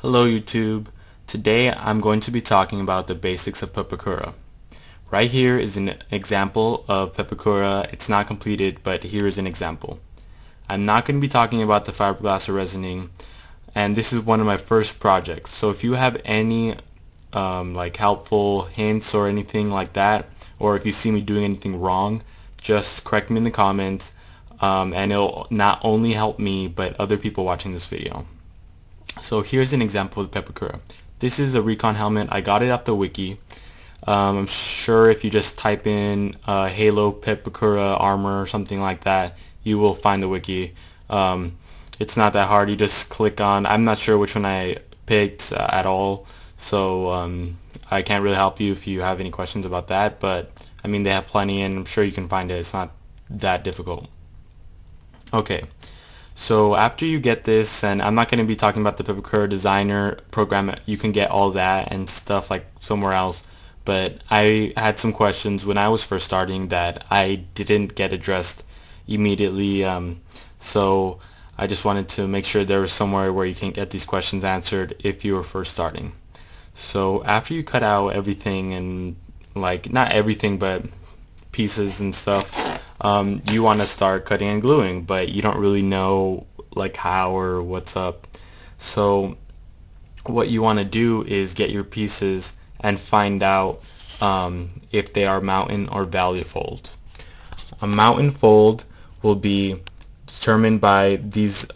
Hello YouTube. Today I'm going to be talking about the basics of Pepakura. Right here is an example of Pepakura. It's not completed, but here is an example. I'm not going to be talking about the fiberglass or resining, and this is one of my first projects. So if you have any like helpful hints or anything like that, or if you see me doing anything wrong, just correct me in the comments, and it'll not only help me but other people watching this video. So here's an example of the Pepakura. This is a recon helmet. I got it off the Wiki. I'm sure if you just type in Halo Pepakura armor or something like that, you will find the Wiki. It's not that hard. You just click on, I'm not sure which one I picked at all, so I can't really help you if you have any questions about that, but I mean they have plenty and I'm sure you can find it. It's not that difficult. Okay. So after you get this, and I'm not going to be talking about the Pepakura designer program, you can get all that and stuff like somewhere else, but I had some questions when I was first starting that I didn't get addressed immediately, so I just wanted to make sure there was somewhere where you can get these questions answered if you were first starting. So after you cut out everything, and like not everything but pieces and stuff, you want to start cutting and gluing, but you don't really know like how or what's up. So what you want to do is get your pieces and find out if they are mountain or valley fold. A mountain fold will be determined by these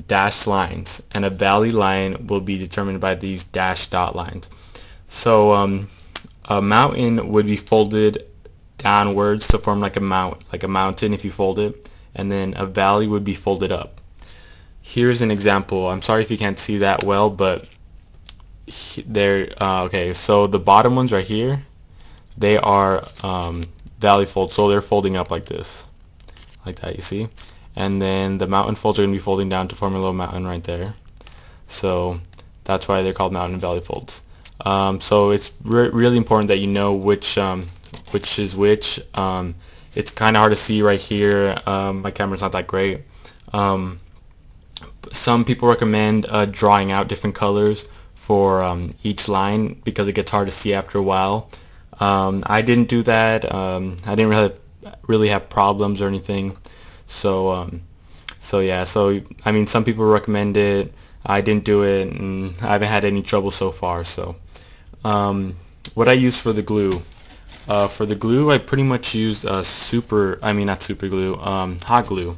dashed lines, and a valley line will be determined by these dashed dot lines. So a mountain would be folded downwards to form like a mountain if you fold it, and then a valley would be folded up. Here's an example. I'm sorry if you can't see that well, but there. Okay, so the bottom ones right here, they are valley fold, so they're folding up like this, like that. You see, and then the mountain folds are going to be folding down to form a little mountain right there. So that's why they're called mountain and valley folds. So it's really important that you know which is which. It's kind of hard to see right here. My camera's not that great. Some people recommend drawing out different colors for each line because it gets hard to see after a while. I didn't do that. I didn't really have problems or anything. So yeah. So I mean, some people recommend it. I didn't do it, and I haven't had any trouble so far. So what I use for the glue. For the glue, I pretty much used hot glue.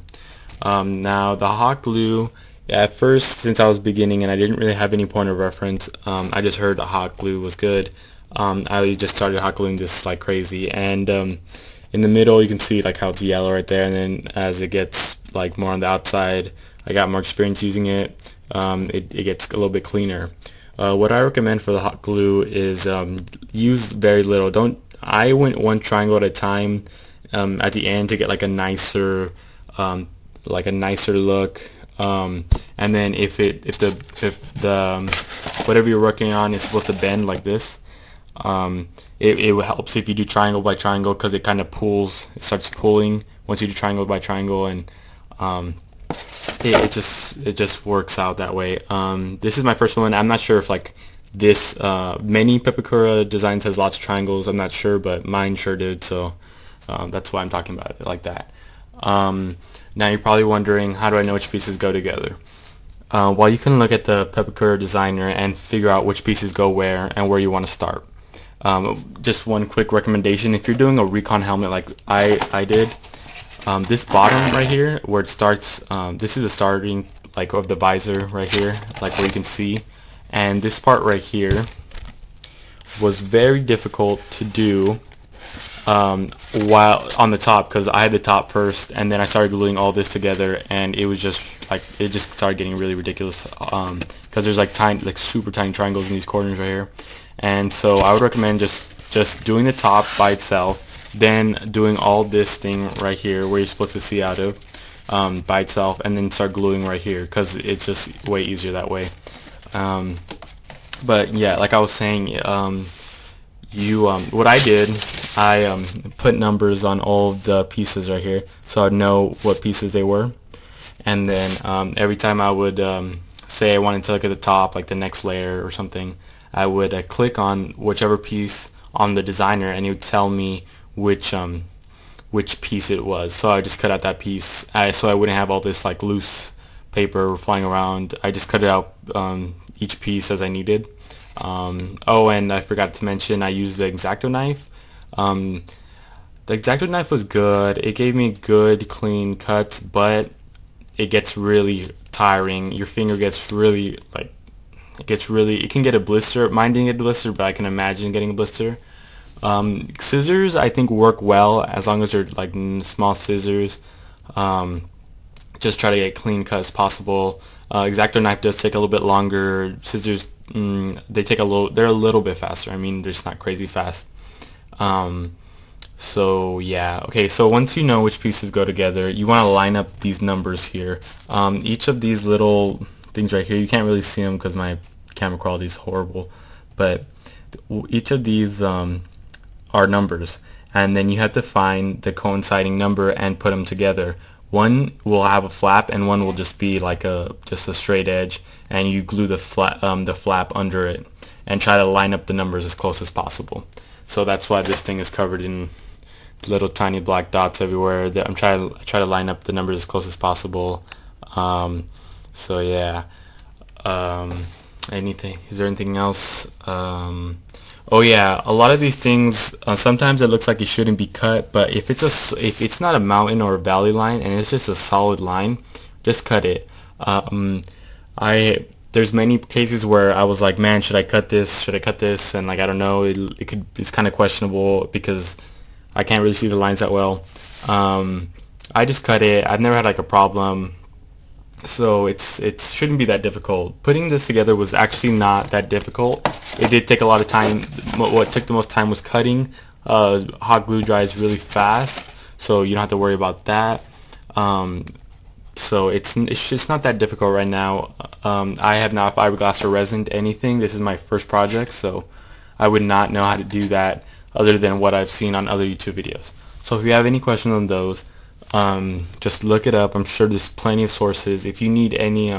Now the hot glue, at first, since I was beginning and I didn't really have any point of reference, I just heard hot glue was good. I just started hot gluing this like crazy, and in the middle you can see like how it's yellow right there, and then as it gets like more on the outside, I got more experience using it. It gets a little bit cleaner. What I recommend for the hot glue is use very little. I went one triangle at a time at the end to get like a nicer look. And then if the whatever you're working on is supposed to bend like this, it helps if you do triangle by triangle, because it kind of pulls. It starts pulling once you do triangle by triangle, and it just works out that way. This is my first one. I'm not sure if like this many Pepakura designs has lots of triangles. I'm not sure, but mine sure did, so that's why I'm talking about it like that. Now you're probably wondering, how do I know which pieces go together? Well, you can look at the Pepakura designer and figure out which pieces go where and where you want to start. Just one quick recommendation: if you're doing a recon helmet like I did, this bottom right here where it starts, this is the starting like of the visor right here, like where you can see. And this part right here was very difficult to do while on the top, because I had the top first and then I started gluing all this together, and it was just like, it just started getting really ridiculous because there's like super tiny triangles in these corners right here. And so I would recommend just doing the top by itself, then doing all this thing right here where you're supposed to see out of by itself, and then start gluing right here, because it's just way easier that way. But yeah, like I was saying, what I did, I put numbers on all of the pieces right here, so I'd know what pieces they were, and then every time I would say I wanted to look at the top, like the next layer or something, I would click on whichever piece on the designer, and it would tell me which piece it was. So I just cut out that piece, so I wouldn't have all this like loose paper flying around. I just cut it out, each piece as I needed. Oh, and I forgot to mention, I used the X-Acto knife. The X-Acto knife was good. It gave me good, clean cuts, but it gets really tiring. Your finger gets really, like, it can get a blister. Mine didn't get a blister, but I can imagine getting a blister. Scissors, I think, work well as long as they're like small scissors. Just try to get clean cut as possible. X-Acto knife does take a little bit longer. Scissors, they're a little bit faster. I mean, they're just not crazy fast. So yeah, okay, so once you know which pieces go together, you want to line up these numbers here. Each of these little things right here, you can't really see them because my camera quality is horrible, but each of these are numbers, and then you have to find the coinciding number and put them together. One will have a flap and one will just be like just a straight edge, and you glue the flap under it and try to line up the numbers as close as possible. So that's why this thing is covered in little tiny black dots everywhere. That I try to line up the numbers as close as possible. So yeah. Is there anything else? Oh yeah, a lot of these things, sometimes it looks like it shouldn't be cut, but if it's not a mountain or a valley line and it's just a solid line, just cut it. There's many cases where I was like, man, should I cut this? Should I cut this? And like, I don't know, it's kind of questionable because I can't really see the lines that well. I just cut it. I've never had like a problem. So it shouldn't be that difficult. Putting this together was actually not that difficult. It did take a lot of time. What took the most time was cutting. Hot glue dries really fast, so you don't have to worry about that. So it's just not that difficult right now. I have not fiberglassed or resined anything. This is my first project, so I would not know how to do that other than what I've seen on other YouTube videos. So if you have any questions on those, just look it up. I'm sure there's plenty of sources. If you need any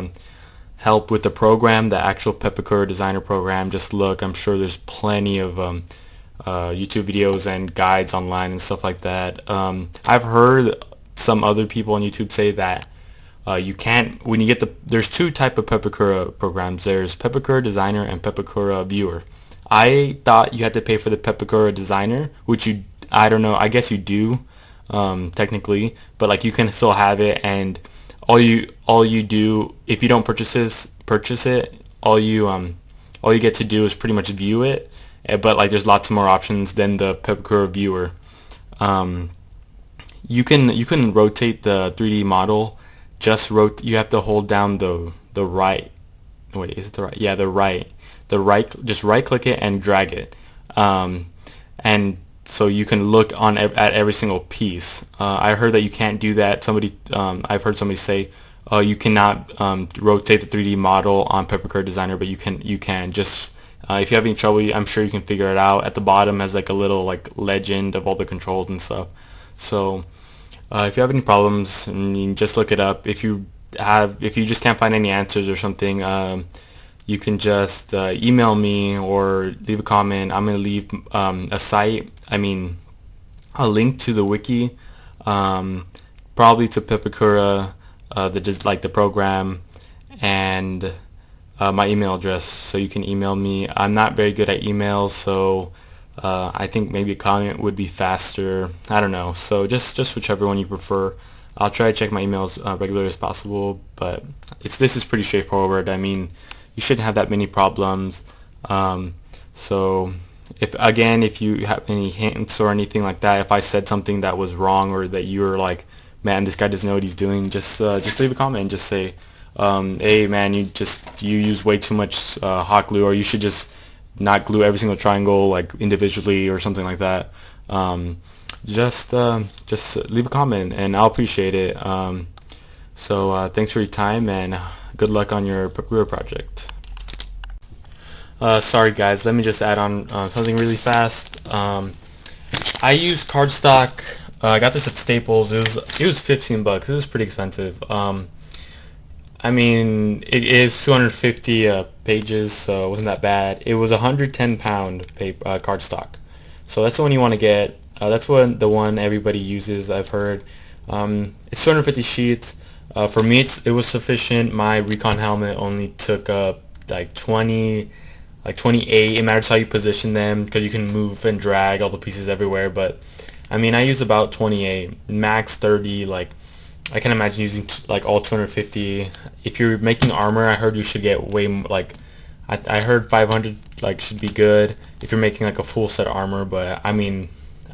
help with the program, the actual Pepakura designer program, just look. I'm sure there's plenty of YouTube videos and guides online and stuff like that. I've heard some other people on YouTube say that you can't, when you get there's two type of Pepakura programs. There's Pepakura Designer and Pepakura Viewer. I thought you had to pay for the Pepakura Designer, which I don't know, I guess you do, technically, but like you can still have it, and all you do, if you don't purchase it, all you get to do is pretty much view it, but like there's lots more options than the Pepakura Viewer. You can rotate the 3D model. You have to hold down the right. Wait, is it the right? Yeah, the right. Just right click it and drag it, and so you can look at every single piece. I heard that you can't do that. I've heard somebody say, oh, you cannot rotate the 3D model on Pepakura Designer, but you can just if you have any trouble, I'm sure you can figure it out. At the bottom has like a little like legend of all the controls and stuff. So if you have any problems, just look it up. If you just can't find any answers or something, you can just email me or leave a comment. I'm gonna leave a link to the wiki, probably to Pepakura, the program, and my email address, so you can email me. I'm not very good at emails, so I think maybe a comment would be faster. I don't know. So just whichever one you prefer. I'll try to check my emails regularly as possible, but this is pretty straightforward. I mean, you shouldn't have that many problems. So if you have any hints or anything like that, if I said something that was wrong or that you were like, man, this guy doesn't know what he's doing, just leave a comment and just say, hey man, you use way too much hot glue, or you should just not glue every single triangle like individually or something like that. Just leave a comment and I'll appreciate it. So thanks for your time and good luck on your Pepakura project. Sorry guys, let me just add on something really fast. I used cardstock. I got this at Staples. It was $15. It was pretty expensive. I mean, it is 250 pages, so it wasn't that bad. It was 110-pound cardstock. So that's the one you want to get. That's the one everybody uses, I've heard. It's 250 sheets. For me, it was sufficient. My recon helmet only took up like 20, like 28. It matters how you position them because you can move and drag all the pieces everywhere. But I mean, I use about 28, max 30. Like I can imagine using like all 250. If you're making armor, I heard you should get way like I heard 500 like should be good if you're making like a full set of armor. But I mean,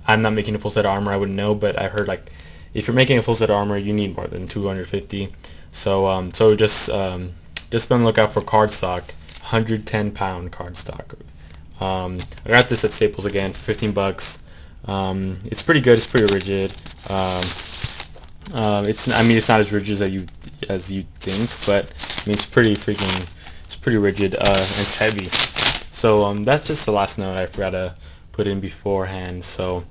I'm not making a full set of armor. I wouldn't know, but I heard like if you're making a full set of armor, you need more than 250. So just be on the lookout for cardstock, 110-pound cardstock. I got this at Staples again for 15 bucks. It's pretty good. It's pretty rigid. It's not as rigid as you think, but I mean it's pretty rigid. And it's heavy. So that's just the last note I forgot to put in beforehand. So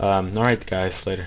all right, guys, later.